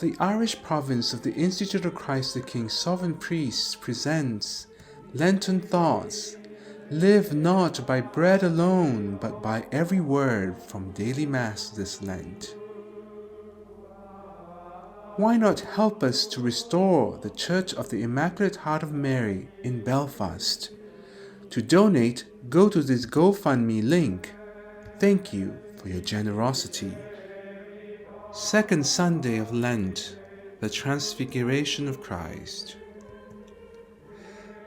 The Irish province of the Institute of Christ the King Sovereign Priest presents Lenten Thoughts. Live not by bread alone, but by every word from daily Mass this Lent. Why not help us to restore the Church of the Immaculate Heart of Mary in Belfast? To donate, go to this GoFundMe link. Thank you for your generosity. Second Sunday of Lent, the Transfiguration of Christ.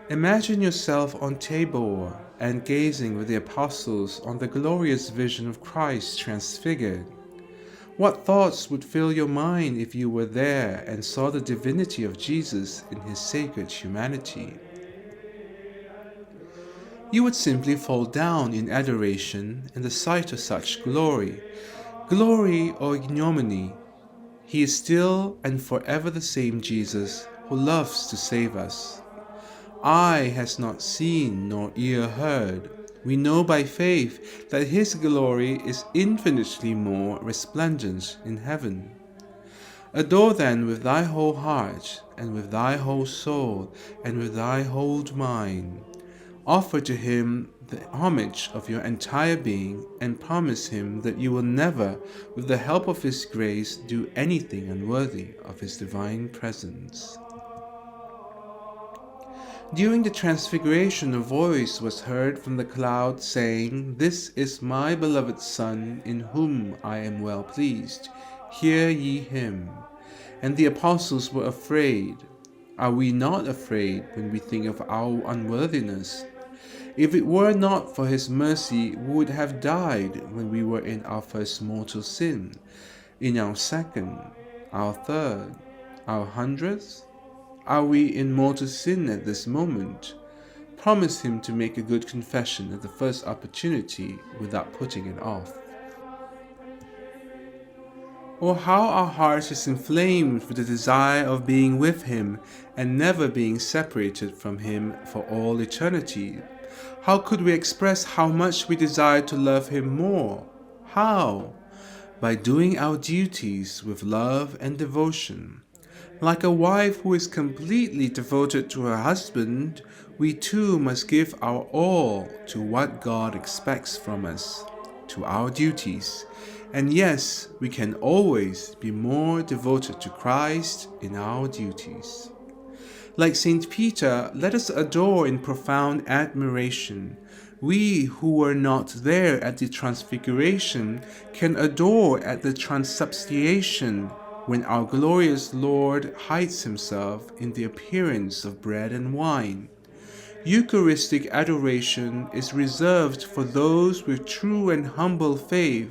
Imagine yourself on Tabor and gazing with the apostles on the glorious vision of Christ transfigured. What thoughts would fill your mind if you were there and saw the divinity of Jesus in his sacred humanity? You would simply fall down in adoration in the sight of such glory or ignominy. He is still and forever the same Jesus who loves to save us. Eye has not seen nor ear heard. We know by faith that his glory is infinitely more resplendent in heaven. Adore then with thy whole heart, and with thy whole soul, and with thy whole mind. Offer to him the homage of your entire being, and promise him that you will never, with the help of his grace, do anything unworthy of his divine presence. During the Transfiguration, a voice was heard from the cloud saying, "This is my beloved Son, in whom I am well pleased. Hear ye him." And the apostles were afraid. Are we not afraid when we think of our unworthiness? If it were not for his mercy, we would have died when we were in our first mortal sin, in our second, our third, our 100th. Are we in mortal sin at this moment? Promise him to make a good confession at the first opportunity without putting it off. Or how our heart is inflamed with the desire of being with him and never being separated from him for all eternity. How could we express how much we desire to love him more? How? By doing our duties with love and devotion. Like a wife who is completely devoted to her husband, we too must give our all to what God expects from us, to our duties. And yes, we can always be more devoted to Christ in our duties. Like St. Peter, let us adore in profound admiration. We who were not there at the Transfiguration can adore at the Transubstantiation, when our glorious Lord hides himself in the appearance of bread and wine. Eucharistic adoration is reserved for those with true and humble faith,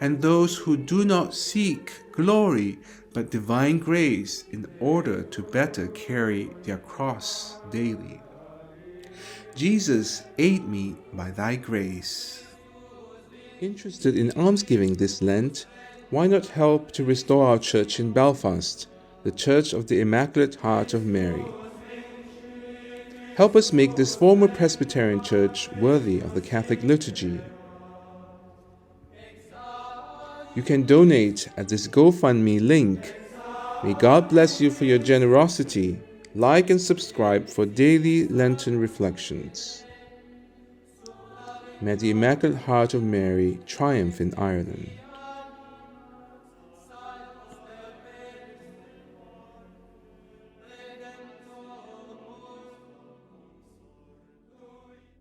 and those who do not seek glory but divine grace in order to better carry their cross daily. Jesus, aid me by thy grace. Interested in almsgiving this Lent? Why not help to restore our church in Belfast, the Church of the Immaculate Heart of Mary? Help us make this former Presbyterian church worthy of the Catholic liturgy. You can donate at this GoFundMe link. May God bless you for your generosity. Like and subscribe for daily Lenten reflections. May the Immaculate Heart of Mary triumph in Ireland.